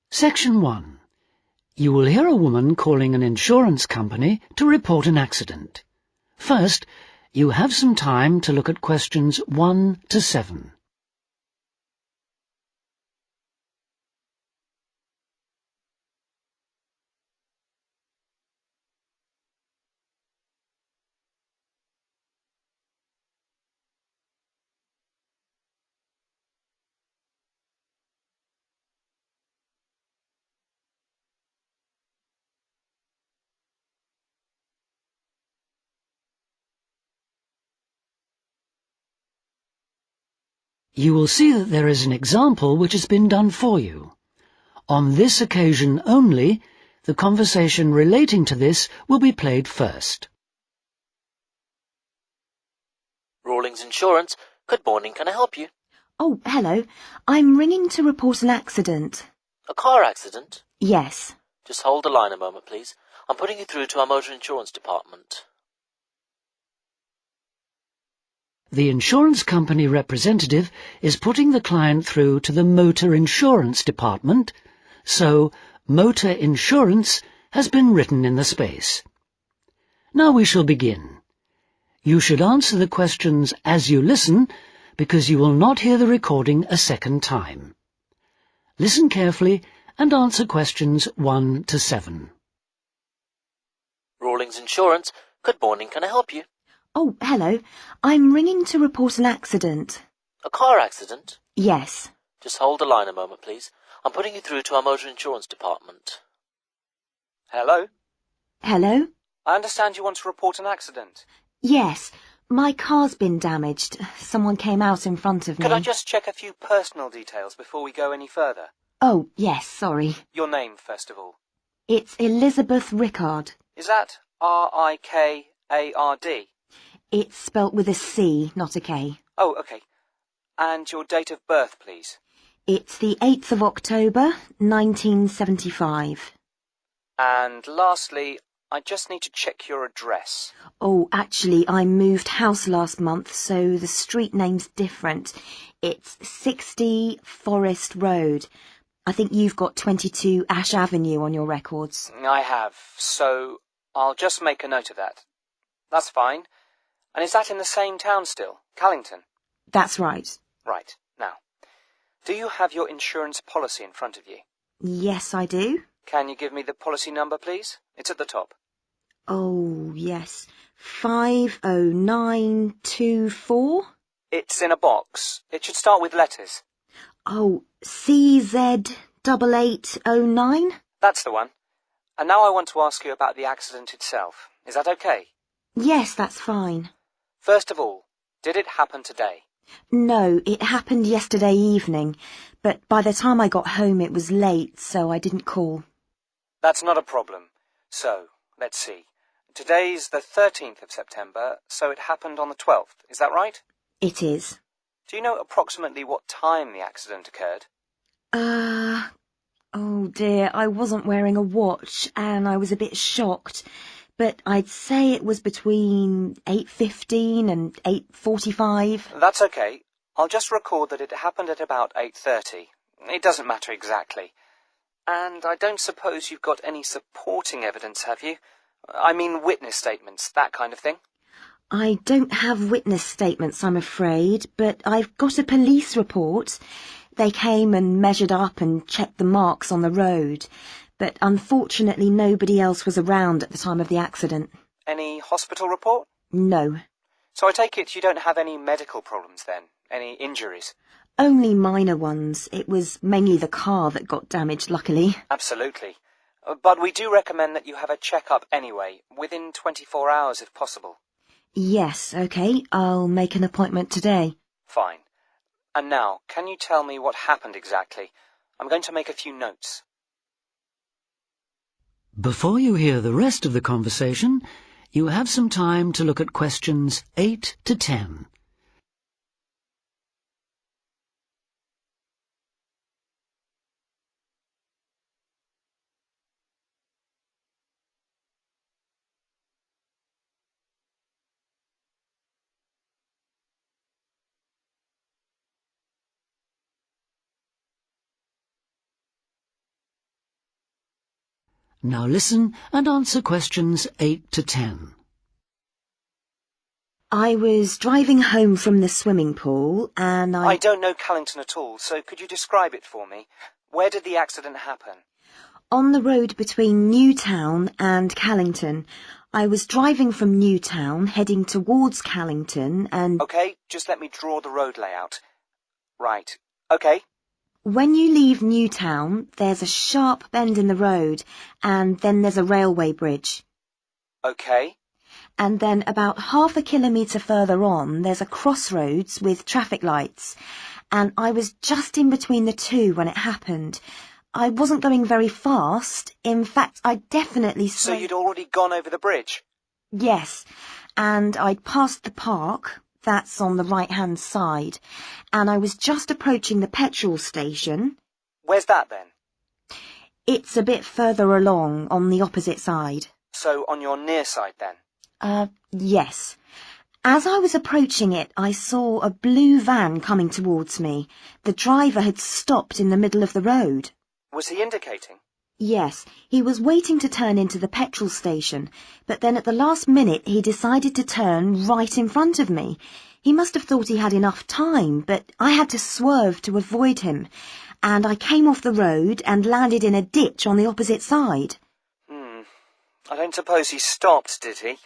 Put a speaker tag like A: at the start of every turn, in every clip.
A: Section 1. You will hear a woman calling an insurance company to report an accident. First, you have some time to look at questions 1 to 7. You will see that there is an example which has been done for you. On this occasion only, the conversation relating to this will be played first.
B: Rawlings Insurance. Good morning, can I help you?
C: Oh, hello. I'm ringing to report an accident.
B: A car accident?
C: Yes.
B: Just hold the line a moment, please. I'm putting you through to our motor insurance department.
A: The insurance company representative is putting the client through to the motor insurance department, so motor insurance has been written in the space. Now we shall begin. You should answer the questions as you listen, because you will not hear the recording a second time. Listen carefully and answer questions 1 to 7.
B: Rawlings Insurance. Good morning, can I help you?
C: Oh, hello. I'm ringing to report an accident.
B: A car accident?
C: Yes.
B: Just hold the line a moment, please. I'm putting you through to our motor insurance department. Hello?
C: Hello?
D: I understand you want to report an accident.
C: Yes. My car's been damaged. Someone came out in front of me.
D: Could I just check a few personal details before we go any further?
C: Oh, yes, sorry.
D: Your name, first of all.
C: It's Elizabeth Rickard.
D: Is that R-I-K-A-R-D?
C: It's spelt with a C, not a K.
D: Oh, okay. And your date of birth, please.
C: It's the 8th of October, 1975.
D: And lastly, I just need to check your address.
C: Oh, actually, I moved house last month, so the street name's different. It's 60 Forest Road. I think you've got 22 Ash Avenue on your records.
D: I have, so I'll just make a note of that. That's fine. And is that in the same town still, Callington?
C: That's right.
D: Right. Now, do you have your insurance policy in front of you?
C: Yes, I do.
D: Can you give me the policy number, please? It's at the top.
C: Oh, yes. 50924?
D: It's in a box. It should start with letters.
C: Oh, CZ8809?
D: That's the one. And now I want to ask you about the accident itself. Is that okay?
C: Yes, that's fine.
D: First of all, did it happen today?
C: No, it happened yesterday evening, but by the time I got home it was late, so I didn't call.
D: That's not a problem. So, let's see. Today's the 13th of September, so it happened on the 12th. Is that right?
C: It is.
D: Do you know approximately what time the accident occurred?
C: Oh dear, I wasn't wearing a watch and I was a bit shocked, but I'd say it was between 8:15 and 8:45.
D: That's okay. I'll just record that it happened at about 8:30. It doesn't matter exactly. And I don't suppose you've got any supporting evidence, have you? I mean witness statements, that kind of thing.
C: I don't have witness statements, I'm afraid, but I've got a police report. They came and measured up and checked the marks on the road, but unfortunately nobody else was around at the time of the accident.
D: Any hospital report?
C: No.
D: So I take it you don't have any medical problems then? Any injuries?
C: Only minor ones. It was mainly the car that got damaged, luckily.
D: Absolutely. But we do recommend that you have a checkup anyway, within 24 hours if possible.
C: Yes, okay. I'll make an appointment today.
D: Fine. And now, can you tell me what happened exactly? I'm going to make a few notes.
A: Before you hear the rest of the conversation, you have some time to look at questions 8 to 10. Now listen and answer questions 8 to 10.
C: I was driving home from the swimming pool and
D: I don't know Callington at all, so could you describe it for me? Where did the accident happen?
C: On the road between Newtown and Callington. I was driving from Newtown, heading towards Callington, and...
D: Okay, just let me draw the road layout. Right. Okay.
C: When you leave Newtown, there's a sharp bend in the road, and then there's a railway bridge.
D: Okay.
C: And then about half a kilometre further on, there's a crossroads with traffic lights, and I was just in between the two when it happened. I wasn't going very fast. In fact, I definitely...
D: So you'd already gone over the bridge?
C: Yes, and I'd passed the park, that's on the right-hand side, and I was just approaching the petrol station.
D: Where's that then?
C: It's a bit further along, on the opposite side.
D: So on your near side then?
C: Yes. As I was approaching it, I saw a blue van coming towards me. The driver had stopped in the middle of the road.
D: Was he indicating?
C: Yes, he was waiting to turn into the petrol station, but then at the last minute he decided to turn right in front of me. He must have thought he had enough time, but I had to swerve to avoid him, and I came off the road and landed in a ditch on the opposite side.
D: I don't suppose he stopped, did he?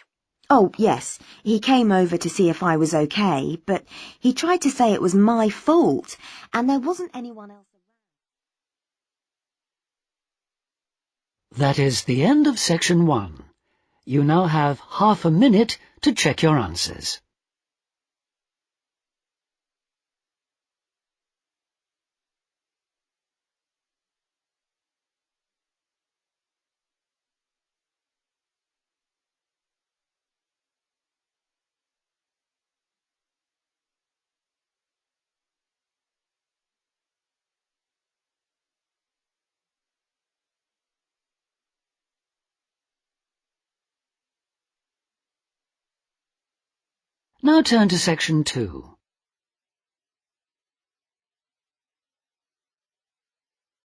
C: Oh, yes, he came over to see if I was okay, but he tried to say it was my fault, and there wasn't anyone else around.
A: That is the end of section 1. You now have half a minute to check your answers. Now turn to section 2.